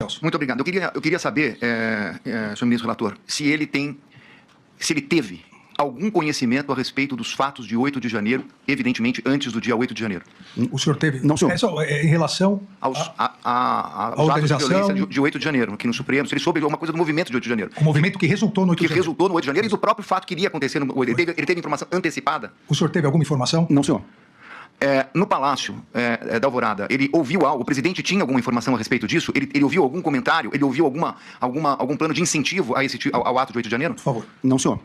Celso. Muito obrigado. Eu queria saber, senhor ministro relator, se ele teve algum conhecimento a respeito dos fatos de 8 de janeiro, evidentemente antes do dia 8 de janeiro. O senhor teve... Não, senhor. Em relação Aos atos de organização violência de 8 de janeiro, aqui no Supremo, se ele soube alguma coisa do movimento de 8 de janeiro. o movimento que resultou no 8 de janeiro. Resultou no 8 de janeiro e do próprio fato que iria acontecer no 8 de janeiro. Ele teve informação antecipada? O senhor teve alguma informação? Não, senhor. No Palácio da Alvorada, ele ouviu algo? O presidente tinha alguma informação a respeito disso? Ele ouviu algum comentário? Ele ouviu algum plano de incentivo ao ato de 8 de janeiro? Por favor. Não, senhor.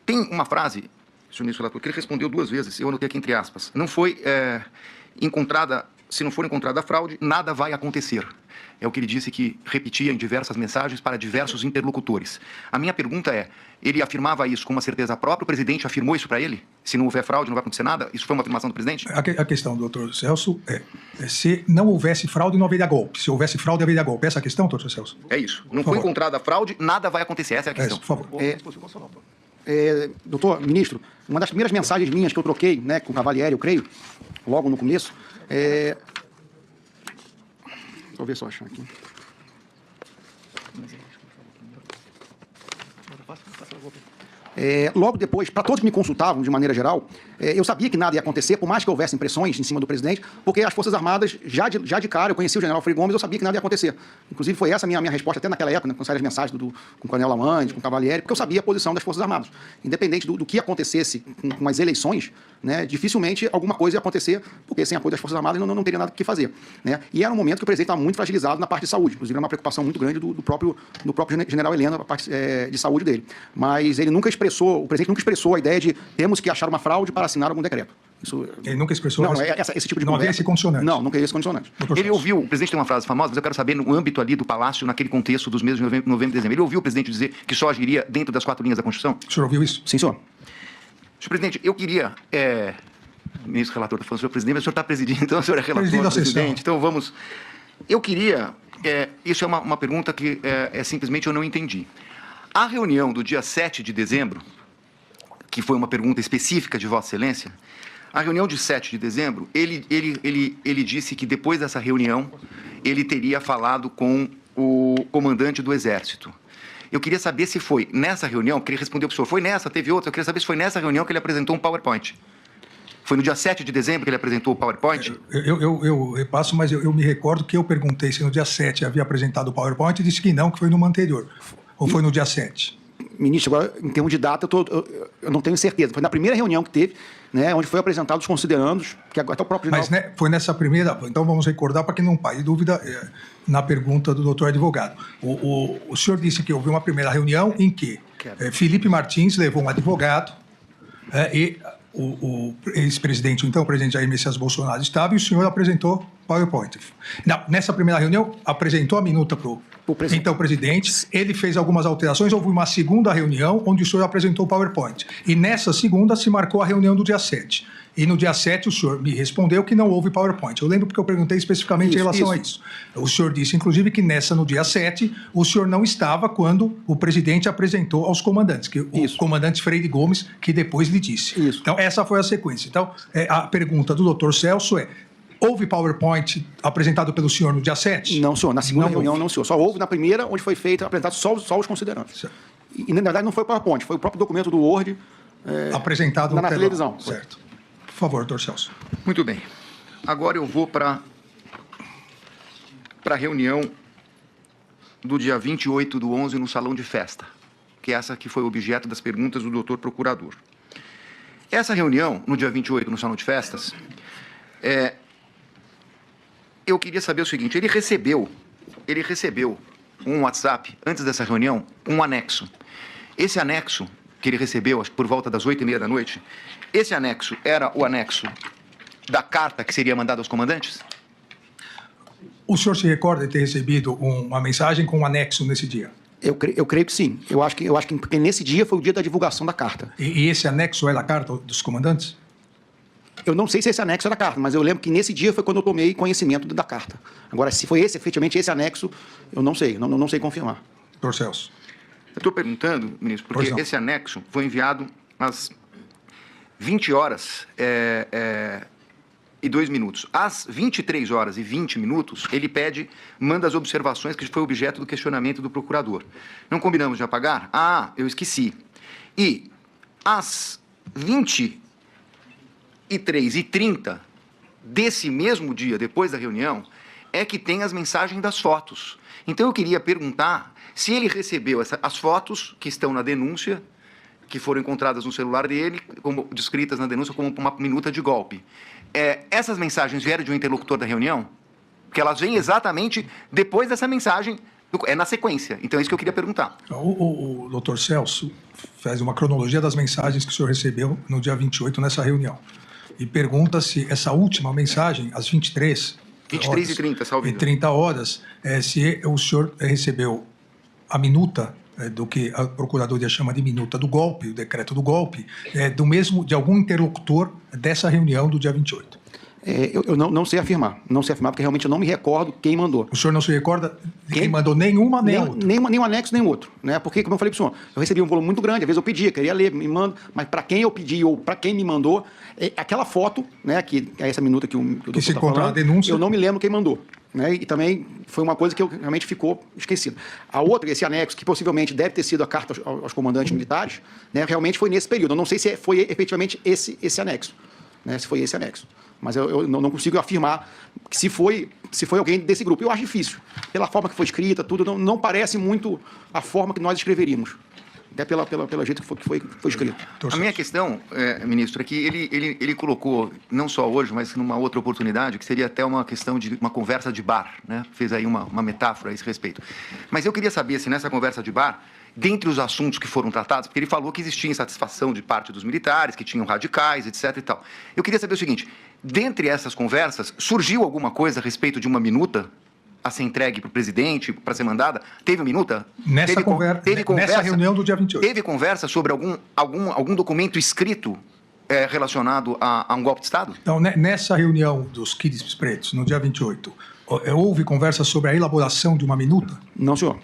Tem uma frase, senhor ministro relator, que ele respondeu 2 vezes, eu anotei aqui entre aspas. Não foi encontrada, se não for encontrada a fraude, nada vai acontecer. É o que ele disse que repetia em diversas mensagens para diversos interlocutores. A minha pergunta é, ele afirmava isso com uma certeza própria? O presidente afirmou isso para ele? Se não houver fraude, não vai acontecer nada? Isso foi uma afirmação do presidente? A questão do doutor Celso se não houvesse fraude, não haveria golpe. Se houvesse fraude, haveria golpe. Essa é a questão, doutor Celso? É isso. Não foi encontrada a fraude, nada vai acontecer. Essa é a questão. Por favor. Doutor ministro, uma das primeiras mensagens minhas que eu troquei, né, com o Cavalieri, eu creio, logo no começo, deixa eu ver se eu achar aqui. Logo depois, para todos que me consultavam, de maneira geral, eu sabia que nada ia acontecer, por mais que houvesse pressões em cima do presidente, porque as Forças Armadas, já de cara, eu conhecia o general Frei Gomes, eu sabia que nada ia acontecer. Inclusive, foi essa a minha resposta, até naquela época, né, com as mensagens com o Coronel Lamande, com o Cavalieri, porque eu sabia a posição das Forças Armadas. Independente do que acontecesse com as eleições, né, dificilmente alguma coisa ia acontecer, porque sem apoio das Forças Armadas não teria nada o que fazer. Né? E era um momento que o presidente estava muito fragilizado na parte de saúde, inclusive era uma preocupação muito grande do próprio general Heleno, a parte de saúde dele. Mas ele nunca expressou, o presidente nunca expressou a ideia de temos que achar uma fraude para assinar algum decreto. Isso... Ele nunca expressou? Não, esse tipo de não conversa... havia esse condicionante? Não, nunca havia esse condicionante. Ele ouviu, o presidente tem uma frase famosa, mas eu quero saber no âmbito ali do Palácio, naquele contexto dos meses de novembro e dezembro. Ele ouviu o presidente dizer que só agiria dentro das 4 linhas da Constituição? O senhor ouviu isso? Sim, senhor. Senhor presidente, eu queria... O ministro relator está falando, senhor presidente, mas o senhor está presidindo, então o senhor é relator do presidente. Então vamos... Eu queria... isso é uma pergunta que simplesmente eu não entendi. A reunião do dia 7 de dezembro, que foi uma pergunta específica de Vossa Excelência, a reunião de 7 de dezembro, ele disse que depois dessa reunião, ele teria falado com o comandante do Exército. Eu queria saber se foi nessa reunião, que ele respondeu para o senhor, foi nessa, teve outra, eu queria saber se foi nessa reunião que ele apresentou um PowerPoint. Foi no dia 7 de dezembro que ele apresentou o PowerPoint? Eu repasso, mas eu me recordo que eu perguntei se no dia 7 havia apresentado o PowerPoint e disse que não, que foi numa anterior. Ou foi no dia 7? Ministro, agora, em termos de data, eu não tenho certeza. Foi na primeira reunião que teve, né, onde foi apresentado os considerandos, que agora até o próprio general... Mas foi nessa primeira... Então vamos recordar para que não paire dúvida na pergunta do doutor advogado. O senhor disse que houve uma primeira reunião em que Felipe Martins levou um advogado e o ex-presidente, então o presidente Jair Messias Bolsonaro estava e o senhor apresentou PowerPoint. Não, nessa primeira reunião, apresentou a minuta para o então presidente, ele fez algumas alterações, houve uma segunda reunião onde o senhor apresentou o PowerPoint. E nessa segunda se marcou a reunião do dia 7. E no dia 7 o senhor me respondeu que não houve PowerPoint. Eu lembro porque eu perguntei especificamente em relação a isso. O senhor disse, inclusive, que no dia 7, o senhor não estava quando o presidente apresentou aos comandantes, que o comandante Freire Gomes, que depois lhe disse. Isso. Então, essa foi a sequência. Então, a pergunta do doutor Celso houve PowerPoint apresentado pelo senhor no dia 7? Não, senhor. Na segunda reunião, não, senhor. Só houve na primeira, onde foi feito, apresentado só os considerantes. E, na verdade, não foi PowerPoint, foi o próprio documento do Word apresentado na televisão. Certo. Por favor, doutor Celso. Muito bem. Agora eu vou para a reunião do dia 28/11 no salão de festa, que é essa que foi objeto das perguntas do doutor procurador. Essa reunião, no dia 28, no salão de festas, eu queria saber o seguinte, ele recebeu um WhatsApp, antes dessa reunião, um anexo. Esse anexo que ele recebeu, acho que por volta das 8h30 da noite, esse anexo era o anexo da carta que seria mandada aos comandantes? O senhor se recorda de ter recebido uma mensagem com um anexo nesse dia? Eu creio que sim. Eu acho que porque nesse dia foi o dia da divulgação da carta. E esse anexo era a carta dos comandantes? Eu não sei se esse anexo era a carta, mas eu lembro que nesse dia foi quando eu tomei conhecimento da carta. Agora, se foi efetivamente esse anexo, eu não sei, não sei confirmar. Doutor Celso. Eu estou perguntando, ministro, porque esse anexo foi enviado às 20 horas 22h. Às 23h20, ele manda as observações que foi objeto do questionamento do procurador. Não combinamos de apagar? Ah, eu esqueci. E às 23h30 desse mesmo dia, depois da reunião, é que tem as mensagens das fotos. Então, eu queria perguntar se ele recebeu as fotos que estão na denúncia, que foram encontradas no celular dele, como descritas na denúncia como uma minuta de golpe. Essas mensagens vieram de um interlocutor da reunião? Porque elas vêm exatamente depois dessa mensagem, na sequência. Então, é isso que eu queria perguntar. O doutor Celso faz uma cronologia das mensagens que o senhor recebeu no dia 28, nessa reunião. E pergunta se essa última mensagem, às 23h30, salve. 30 horas, se o senhor recebeu a minuta do que a Procuradoria chama de minuta do golpe, o decreto do golpe, de algum interlocutor dessa reunião do dia 28. Eu não sei afirmar, porque realmente eu não me recordo quem mandou. O senhor não se recorda de quem mandou nenhuma nem outra? Nenhum anexo, nem outro. Né? Porque, como eu falei para o senhor, eu recebi um volume muito grande, às vezes eu pedia, queria ler, me manda, mas para quem eu pedi ou para quem me mandou, aquela foto, né, que é essa minuta que o doutor se está encontra falando, na denúncia, eu não me lembro quem mandou. Né? E também foi uma coisa que realmente ficou esquecida. A outra, esse anexo, que possivelmente deve ter sido a carta aos comandantes militares, né, realmente foi nesse período. Eu não sei se foi efetivamente esse anexo, né, se foi esse anexo. Mas eu não consigo afirmar que se foi alguém desse grupo. Eu acho difícil. Pela forma que foi escrita, tudo, não parece muito a forma que nós escreveríamos. Até pelo jeito que foi escrito. A minha questão, ministro, é que ele colocou, não só hoje, mas numa outra oportunidade, que seria até uma questão de uma conversa de bar, né? Fez aí uma metáfora a esse respeito. Mas eu queria saber se nessa conversa de bar, dentre os assuntos que foram tratados, porque ele falou que existia insatisfação de parte dos militares, que tinham radicais, etc. e tal. Eu queria saber o seguinte, dentre essas conversas, surgiu alguma coisa a respeito de uma minuta a ser entregue para o presidente, para ser mandada? Teve uma minuta? Nessa reunião do dia 28. Teve conversa sobre algum documento escrito relacionado a um golpe de Estado? Então, nessa reunião dos Kids Pretos, no dia 28, houve conversa sobre a elaboração de uma minuta? Não, senhor.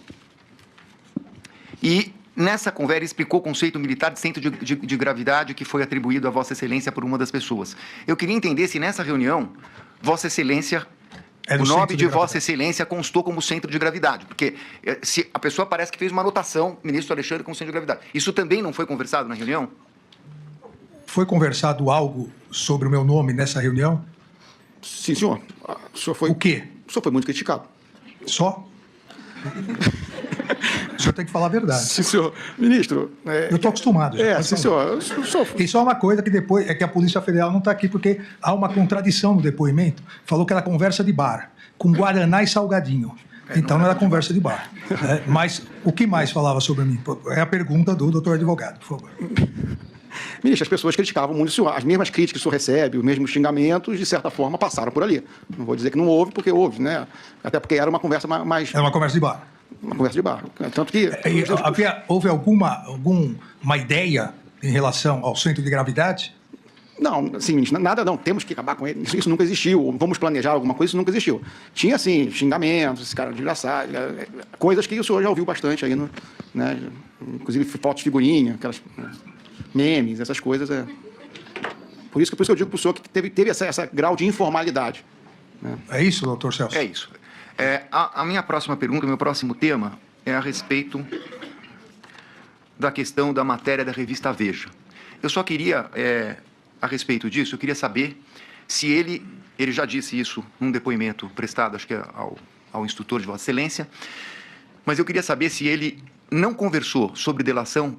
E nessa conversa ele explicou o conceito militar de centro de gravidade que foi atribuído a Vossa Excelência por uma das pessoas. Eu queria entender se nessa reunião, Vossa Excelência, o nome de Vossa Excelência constou como centro de gravidade. Porque se a pessoa parece que fez uma anotação, ministro Alexandre, com centro de gravidade. Isso também não foi conversado na reunião? Foi conversado algo sobre o meu nome nessa reunião? Sim, senhor. O senhor foi... O quê? O senhor foi muito criticado. Só? O senhor tem que falar a verdade. Sim, senhor. Ministro... Eu estou acostumado. Sim, senhor. Tem só uma coisa que depois é que a Polícia Federal não está aqui, porque há uma contradição no depoimento. Falou que era conversa de bar, com guaraná e salgadinho. Então não era conversa de bar. Mas o que mais falava sobre mim? É a pergunta do doutor advogado, por favor. Ministro, as pessoas criticavam muito o senhor. As mesmas críticas que o senhor recebe, os mesmos xingamentos, de certa forma, passaram por ali. Não vou dizer que não houve, porque houve, né? Até porque era uma conversa mais... Era uma conversa de bar. Uma conversa de bar. Tanto que... Houve alguma ideia em relação ao centro de gravidade? Não, assim, ministro, nada não. Temos que acabar com ele. Isso nunca existiu. Vamos planejar alguma coisa, isso nunca existiu. Tinha, assim, xingamentos, esse cara desgraçado, coisas que o senhor já ouviu bastante aí, né? Inclusive fotos de figurinha, aquelas... memes, essas coisas. Por isso que eu digo para o senhor que teve essa grau de informalidade. Né? É isso, doutor Celso? É isso. A minha próxima pergunta, meu próximo tema, é a respeito da questão da matéria da revista Veja. Eu só queria, a respeito disso, eu queria saber se ele já disse isso num depoimento prestado, acho que ao instrutor de Vossa Excelência, mas eu queria saber se ele não conversou sobre delação,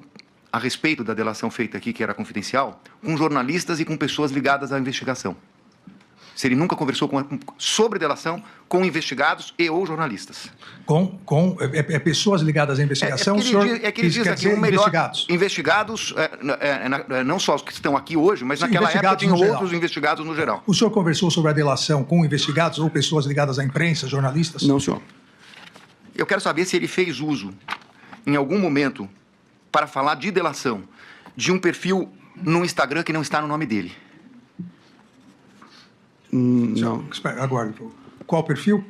a respeito da delação feita aqui, que era confidencial, com jornalistas e com pessoas ligadas à investigação. Se ele nunca conversou sobre delação com investigados e ou jornalistas. Pessoas ligadas à investigação, é que ele diz aqui, investigados, não só os que estão aqui hoje, mas naquela época tinham outros investigados no geral. O senhor conversou sobre a delação com investigados ou pessoas ligadas à imprensa, jornalistas? Não, senhor. Eu quero saber se ele fez uso, em algum momento, para falar de delação, de um perfil no Instagram que não está no nome dele. Não. Agora, qual perfil?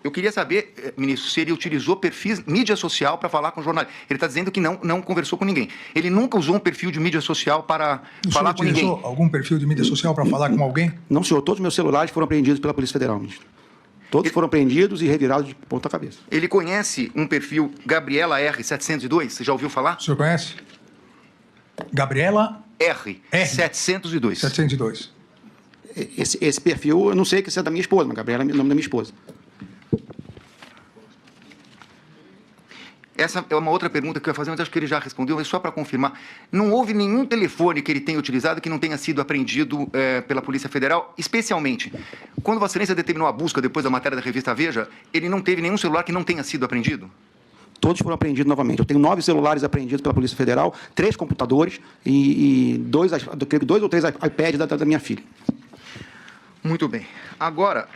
Eu queria saber, ministro, se ele utilizou perfis mídia social para falar com o jornalista. Ele está dizendo que não conversou com ninguém. Ele nunca usou um perfil de mídia social para falar com ninguém. Utilizou algum perfil de mídia social para falar com alguém? Não, senhor. Todos os meus celulares foram apreendidos pela Polícia Federal, ministro. Todos foram apreendidos e revirados de ponta cabeça. Ele conhece um perfil Gabriela R702? Você já ouviu falar? O senhor conhece? Gabriela R702. 702. Esse perfil, eu não sei que se é da minha esposa, mas Gabriela é o nome da minha esposa. Essa é uma outra pergunta que eu ia fazer, mas acho que ele já respondeu, mas só para confirmar. Não houve nenhum telefone que ele tenha utilizado que não tenha sido apreendido pela Polícia Federal, especialmente. Quando Vossa Excelência determinou a busca depois da matéria da revista Veja, ele não teve nenhum celular que não tenha sido apreendido? Todos foram apreendidos novamente. Eu tenho 9 celulares apreendidos pela Polícia Federal, 3 computadores e 2 ou 3 iPads da minha filha. Muito bem. Agora,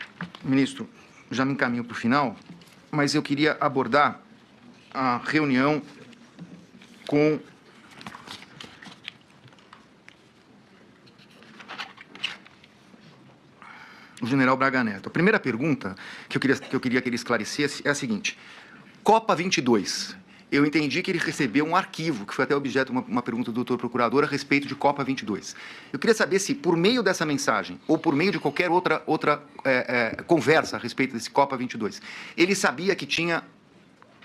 ministro, já me encaminho para o final, mas eu queria abordar a reunião com o general Braga Neto. A primeira pergunta que eu queria que ele esclarecesse é a seguinte. Copa 22. Eu entendi que ele recebeu um arquivo, que foi até objeto de uma pergunta do doutor procurador a respeito de Copa 22. Eu queria saber se, por meio dessa mensagem, ou por meio de qualquer outra conversa a respeito desse Copa 22, ele sabia que tinha,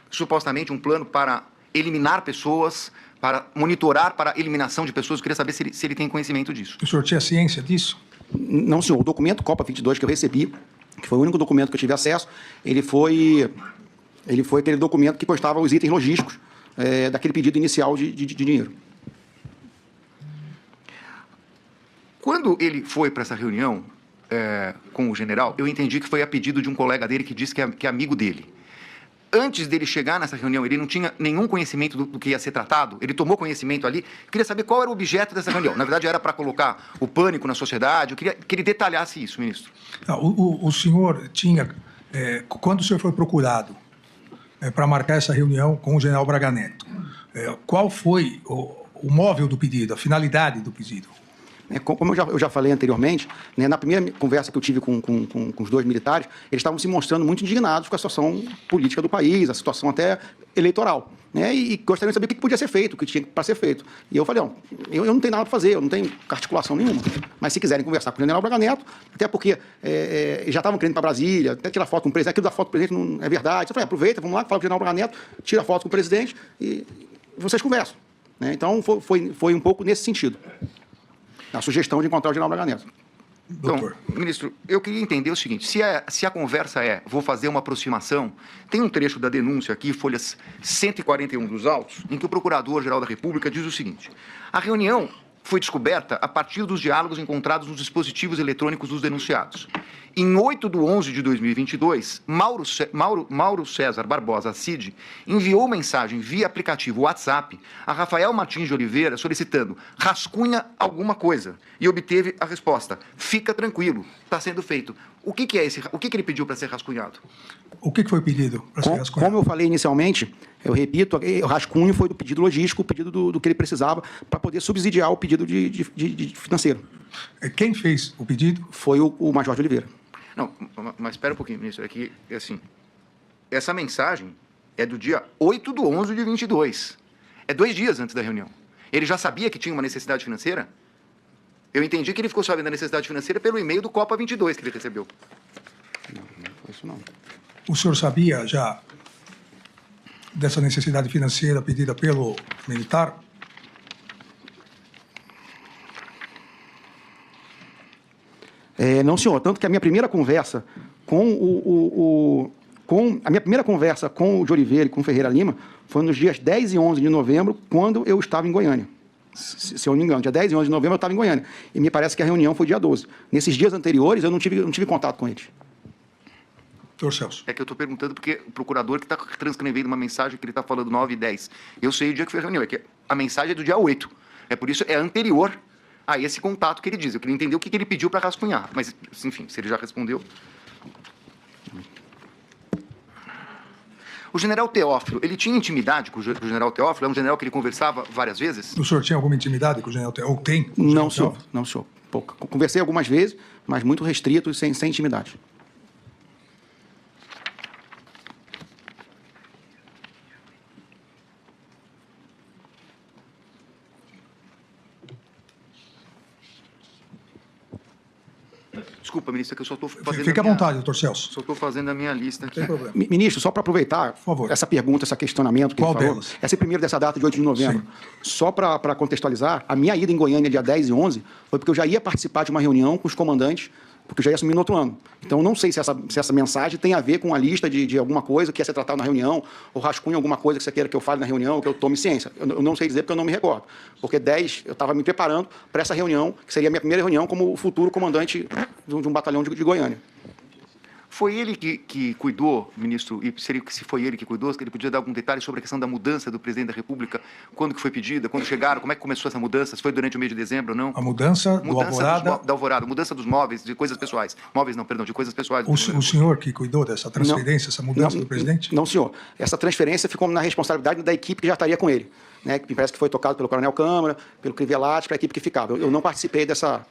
supostamente, um plano para eliminar pessoas, para monitorar para a eliminação de pessoas. Eu queria saber se ele tem conhecimento disso. O senhor tinha ciência disso? Não, senhor. O documento Copa 22 que eu recebi, que foi o único documento que eu tive acesso, ele foi aquele documento que constava os itens logísticos daquele pedido inicial de dinheiro. Quando ele foi para essa reunião com o general, eu entendi que foi a pedido de um colega dele que disse que é amigo dele. Antes dele chegar nessa reunião, ele não tinha nenhum conhecimento do que ia ser tratado? Ele tomou conhecimento ali? Eu queria saber qual era o objeto dessa reunião. Na verdade, era para colocar o pânico na sociedade. Eu queria que ele detalhasse isso, ministro. O senhor tinha... quando o senhor foi procurado para marcar essa reunião com o general Braga Neto, qual foi o móvel do pedido, a finalidade do pedido? Como eu já falei anteriormente, né, na primeira conversa que eu tive com os 2 militares, eles estavam se mostrando muito indignados com a situação política do país, a situação até eleitoral, né, e gostariam de saber o que podia ser feito, o que tinha para ser feito. E eu falei, eu não tenho nada para fazer, eu não tenho articulação nenhuma, mas se quiserem conversar com o general Braga Neto, até porque já estavam querendo ir para Brasília, até tirar foto com o presidente, aquilo da foto do presidente não é verdade. Eu falei, aproveita, vamos lá, fala com o general Braga Neto, tira foto com o presidente e vocês conversam. Né? Então, foi um pouco nesse sentido. A sugestão de encontrar o general Braga Neto. Então, ministro, eu queria entender o seguinte, se a conversa vou fazer uma aproximação, tem um trecho da denúncia aqui, folhas 141 dos autos, em que o Procurador-Geral da República diz o seguinte: a reunião foi descoberta a partir dos diálogos encontrados nos dispositivos eletrônicos dos denunciados. Em 8/11/2022, Mauro César Barbosa Cid enviou mensagem via aplicativo WhatsApp a Rafael Martins de Oliveira solicitando rascunha alguma coisa e obteve a resposta: fica tranquilo, está sendo feito. O que ele pediu para ser rascunhado? O que foi pedido para ser rascunhado? Como eu falei inicialmente, eu repito, o rascunho foi do pedido logístico, o pedido do que ele precisava para poder subsidiar o pedido de financeiro. Quem fez o pedido? Foi o Major de Oliveira. Não, mas espera um pouquinho, ministro. É que, assim, essa mensagem é do dia 8/11/22. É 2 dias antes da reunião. Ele já sabia que tinha uma necessidade financeira? Eu entendi que ele ficou sabendo da necessidade financeira pelo e-mail do Copa 22 que ele recebeu. Não foi isso não. O senhor sabia já dessa necessidade financeira pedida pelo militar? Não, senhor. Tanto que a minha primeira conversa com a minha primeira conversa com o de Oliveira e com o Ferreira Lima foi nos dias 10 e 11 de novembro, quando eu estava em Goiânia. Se eu não me engano, dia 10 e 11 de novembro eu estava em Goiânia. E me parece que a reunião foi dia 12. Nesses dias anteriores, eu não tive contato com eles. Doutor Celso. É que eu estou perguntando porque o procurador que está transcrevendo uma mensagem que ele está falando 9 e 10. Eu sei o dia que foi a reunião, é que a mensagem é do dia 8. É por isso, é anterior a esse contato que ele diz. Eu queria entender o que ele pediu para rascunhar. Mas, enfim, se ele já respondeu... O general Teófilo, ele tinha intimidade com o general Teófilo? É um general que ele conversava várias vezes? O senhor tinha alguma intimidade com o general Teófilo? Ou tem? Não, senhor. Não, senhor. Pouca. Conversei algumas vezes, mas muito restrito e sem intimidade. Desculpa, ministro, que eu só estou fazendo... Fique à vontade, doutor Celso. Só estou fazendo a minha lista aqui. Não tem problema. Ministro, só para aproveitar essa pergunta, esse questionamento que Qual ele falou, delas? essa primeira dessa data de 8 de novembro, Sim. só para contextualizar, a minha ida em Goiânia dia 10 e 11 foi porque eu já ia participar de uma reunião com os comandantes, porque eu já ia assumir no outro ano. Então, eu não sei se essa mensagem tem a ver com a lista de alguma coisa que ia ser tratada na reunião, ou rascunho alguma coisa que você queira que eu fale na reunião, que eu tome ciência. Eu não sei dizer porque eu não me recordo. Porque 10, eu estava me preparando para essa reunião, que seria a minha primeira reunião como futuro comandante de um batalhão de Goiânia. Foi ele que cuidou, ministro, e se foi ele que cuidou, ele podia dar algum detalhe sobre a questão da mudança do presidente da República, quando que foi pedida, quando chegaram, como é que começou essa mudança, se foi durante o mês de dezembro ou não? A mudança do Alvorada... Da Alvorada, mudança dos móveis, de coisas pessoais. Móveis não, perdão, de coisas pessoais. O senhor que cuidou dessa transferência, essa mudança do presidente? Não, senhor. Essa transferência ficou na responsabilidade da equipe que já estaria com ele, né? Que me parece que foi tocado pelo Coronel Câmara, pelo Crivellati, para a equipe que ficava. Eu não participei dessa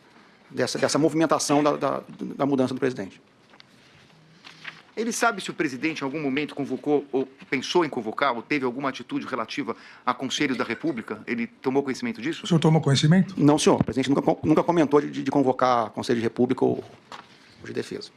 movimentação da mudança do presidente. Ele sabe se o presidente em algum momento convocou, ou pensou em convocar, ou teve alguma atitude relativa a conselhos da República? Ele tomou conhecimento disso? O senhor tomou conhecimento? Não, senhor. O presidente nunca comentou de convocar Conselho de República ou de Defesa.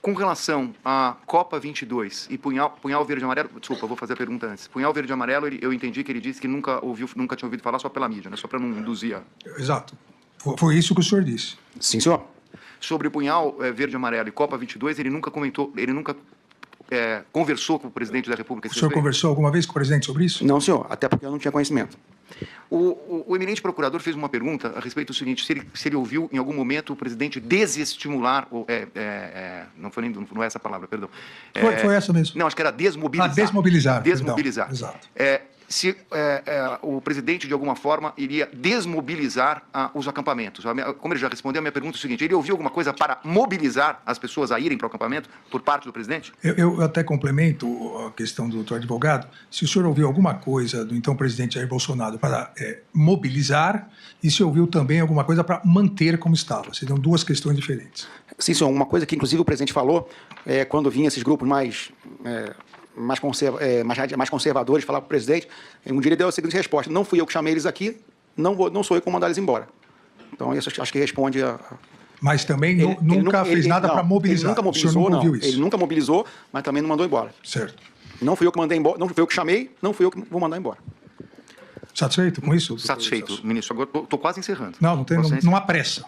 Com relação à Copa 22 e Punhal Verde e Amarelo, desculpa, vou fazer a pergunta antes. Punhal Verde e Amarelo, eu entendi que ele disse que nunca tinha ouvido falar só pela mídia, né? Só para não induzir. Exato. Foi isso que o senhor disse. Sim, senhor. Sobre Punhal Verde e Amarelo e Copa 22, ele nunca comentou, ele nunca conversou com o presidente da República. O senhor conversou alguma vez com o presidente sobre isso? Não, senhor, até porque eu não tinha conhecimento. O eminente procurador fez uma pergunta a respeito do seguinte, se ele ouviu em algum momento o presidente desestimular, não é essa a palavra, perdão. Foi essa mesmo. Não, acho que era desmobilizar. Desmobilizar. Desmobilizar. Perdão. Exato. Se o presidente, de alguma forma, iria desmobilizar os acampamentos. Como ele já respondeu, a minha pergunta é o seguinte, ele ouviu alguma coisa para mobilizar as pessoas a irem para o acampamento por parte do presidente? Eu até complemento a questão do doutor advogado. Se o senhor ouviu alguma coisa do então presidente Jair Bolsonaro para mobilizar e se ouviu também alguma coisa para manter como estava. Seriam duas questões diferentes. Sim, senhor. Uma coisa que, inclusive, o presidente falou quando vinham esses grupos mais conservadores falar para o presidente, um dia ele deu a seguinte resposta: não fui eu que chamei eles aqui, não sou eu que vou mandar eles embora. Então, isso acho que responde a... Mas também nunca fez nada para mobilizar. Ele nunca mobilizou, não. Ele nunca mobilizou, mas também não mandou embora. Certo. Não fui eu que mandei embora, não fui eu que chamei, não fui eu que vou mandar embora. Satisfeito com isso? Satisfeito, ministro. Agora estou quase encerrando. Não há pressa.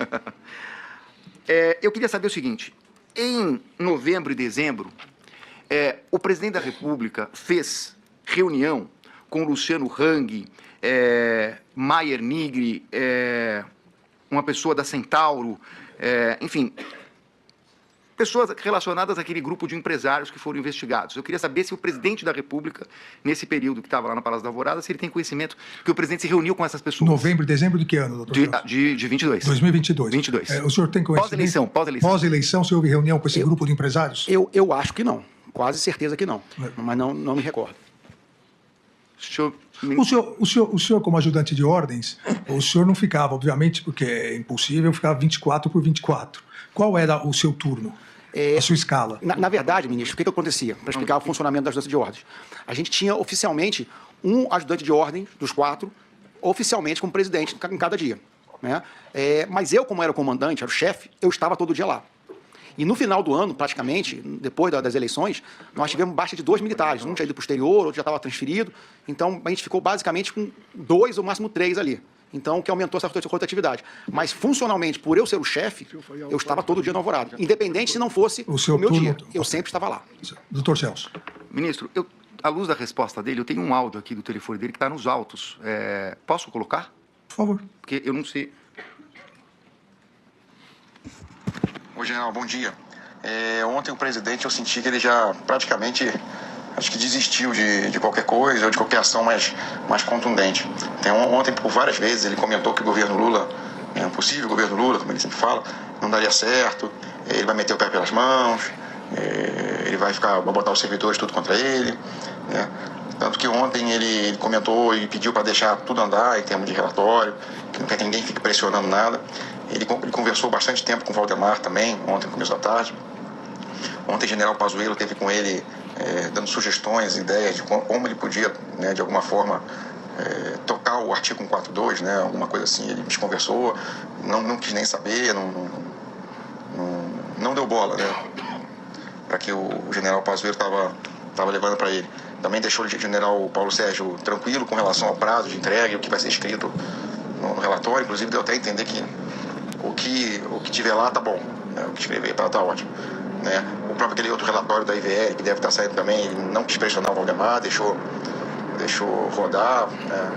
Eu queria saber o seguinte, em novembro e dezembro, o presidente da República fez reunião com Luciano Hang, Maier Nigri, uma pessoa da Centauro, enfim, pessoas relacionadas àquele grupo de empresários que foram investigados. Eu queria saber se o presidente da República, nesse período que estava lá no Palácio da Alvorada, se ele tem conhecimento que o presidente se reuniu com essas pessoas. Novembro e dezembro de que ano, doutor? De 22. 2022. 22. O senhor tem conhecimento? Pós-eleição. Pós-eleição, se houve reunião com esse grupo de empresários? Eu acho que não. Quase certeza que não. Mas não me recordo. O senhor, como ajudante de ordens, o senhor não ficava, obviamente, porque é impossível, ficava 24 por 24. Qual era o seu turno? A sua escala? Na verdade, ministro, o que acontecia? Para explicar o funcionamento da ajudante de ordens. A gente tinha oficialmente um ajudante de ordem dos 4, oficialmente como presidente em cada dia, né? Mas eu, como era o comandante, era o chefe, eu estava todo dia lá. E no final do ano, praticamente, depois das eleições, nós tivemos baixa de 2 militares. Um tinha ido para o exterior, outro já estava transferido. Então, a gente ficou basicamente com 2 ou máximo 3 ali. Então, que aumentou essa rotatividade. Mas, funcionalmente, por eu ser o chefe, eu estava todo dia no Alvorada. Independente se não fosse o meu dia. Eu sempre estava lá. Doutor Celso. Ministro, à luz da resposta dele, eu tenho um áudio aqui do telefone dele que está nos autos. Posso colocar? Por favor. Porque eu não sei... Oi, general, bom dia. Ontem o presidente, eu senti que ele já praticamente, acho que desistiu de qualquer coisa ou de qualquer ação mais contundente. Então, ontem, por várias vezes, ele comentou que o governo Lula, um possível governo Lula, como ele sempre fala, não daria certo, ele vai meter o pé pelas mãos, ele vai botar os servidores tudo contra ele, né? Tanto que ontem ele comentou e pediu para deixar tudo andar em termos de relatório, que não quer que ninguém fique pressionando nada. Ele conversou bastante tempo com o Valdemar também, ontem no começo da tarde. Ontem o general Pazuello teve com ele dando sugestões, ideias de como ele podia, né, de alguma forma, tocar o artigo 142, né, alguma coisa assim. Ele me conversou, não quis nem saber, não deu bola, né, para que o general Pazuello estava levando para ele. Também deixou o general Paulo Sérgio tranquilo com relação ao prazo de entrega e o que vai ser escrito no relatório. Inclusive, deu até a entender que o que tiver lá tá bom, né? O que escrever tá ótimo, né? O próprio aquele outro relatório da IVL, que deve estar saindo também, ele não quis pressionar o Valdemar, deixou rodar, né?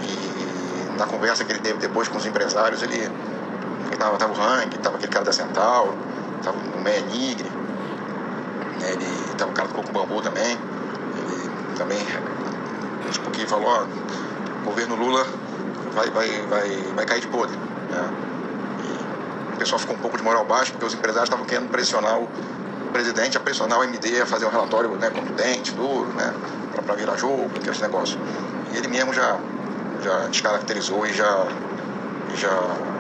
E na conversa que ele teve depois com os empresários, ele tava o Hang, tava aquele cara da Centauro, tava o Meia Nigre, né? Ele tava o cara do Coco Bambu também. Ele também, porque falou, ó, o governo Lula vai cair de podre, né? E o pessoal ficou um pouco de moral baixa, porque os empresários estavam querendo pressionar o presidente a pressionar o MD a fazer um relatório, né, contundente, duro, né, para virar jogo, aqueles negócios. E ele mesmo já descaracterizou e já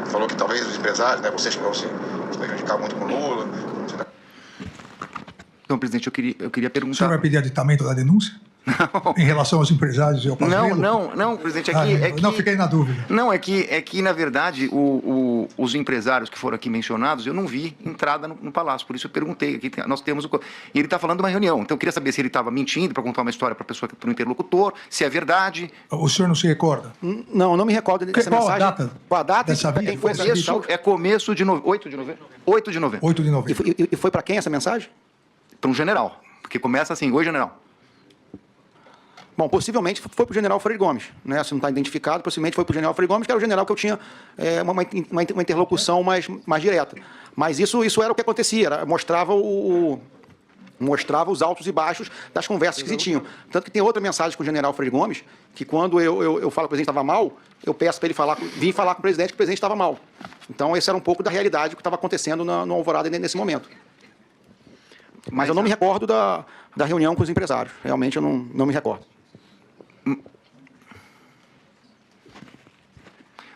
falou que talvez os empresários, né, vocês que vão se prejudicar muito com o Lula. Então, presidente, eu queria perguntar... O senhor vai pedir aditamento da denúncia? Não. Em relação aos empresários e ao Pazuello? Não, presidente, não, fiquei na dúvida. Não, é que na verdade, os empresários que foram aqui mencionados, eu não vi entrada no Palácio, por isso eu perguntei. Aqui nós temos e ele está falando de uma reunião, então eu queria saber se ele estava mentindo para contar uma história para o interlocutor, se é verdade. O senhor não se recorda? Não me recordo dessa qual mensagem. A data? Qual a data? Dessa Quem foi essa mensagem? É começo de novembro. 8 de novembro? 8 de novembro. 8 de novembro. E foi para quem essa mensagem? Para um general, porque começa assim, oi general. Bom, possivelmente foi para o general Freire Gomes, né? Se não está identificado, possivelmente foi para o general Freire Gomes, que era o general que eu tinha uma interlocução mais direta. Mas isso era o que acontecia, mostrava os altos e baixos das conversas que se tinham. Tanto que tem outra mensagem com o general Freire Gomes, que quando eu falo que o presidente estava mal, eu peço para ele vir falar com o presidente que o presidente estava mal. Então, esse era um pouco da realidade que estava acontecendo no Alvorada nesse momento. Mas eu não me recordo da reunião com os empresários. Realmente, eu não me recordo.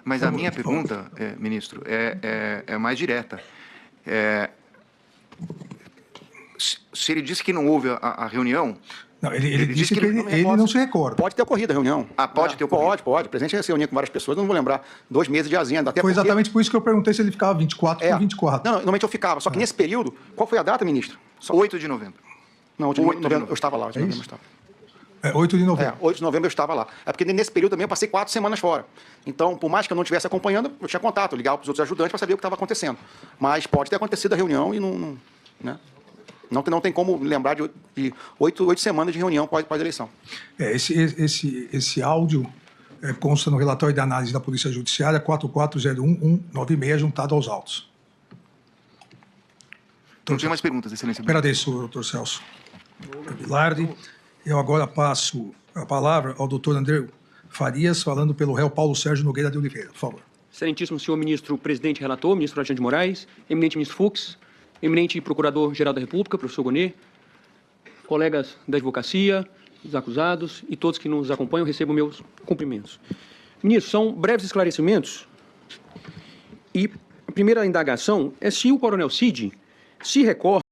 Mas a minha pergunta, ministro, é mais direta. Se ele disse que não houve a reunião... Não, ele disse que ele não se recorda. Pode ter ocorrido a reunião. Pode ter ocorrido? Pode. O presidente se reunia com várias pessoas, não vou lembrar. 2 meses de agenda. Foi exatamente por isso que eu perguntei se ele ficava 24 por 24. Não, normalmente eu ficava. Só que nesse período... Qual foi a data, ministro? 8 de novembro. Não, 8 de novembro eu estava lá. 8 de novembro eu estava. 8 de novembro. 8 de novembro eu estava lá. É porque nesse período também eu passei 4 semanas fora. Então, por mais que eu não estivesse acompanhando, eu tinha contato, eu ligava para os outros ajudantes para saber o que estava acontecendo. Mas pode ter acontecido a reunião e né? Não tem como lembrar de 8 semanas de reunião pós-eleição. Esse áudio consta no relatório de análise da Polícia Judiciária 4401196, juntado aos autos. Não tinha mais perguntas, excelência. Agradeço, doutor Celso Bilardi. Eu agora passo a palavra ao doutor André Farias, falando pelo réu Paulo Sérgio Nogueira de Oliveira. Por favor. Excelentíssimo senhor ministro presidente relator, ministro Alexandre de Moraes, eminente ministro Fux, eminente procurador-geral da República, professor Gonê, colegas da advocacia, os acusados e todos que nos acompanham, recebam meus cumprimentos. Ministro, são breves esclarecimentos e a primeira indagação é se o coronel Cid se recorda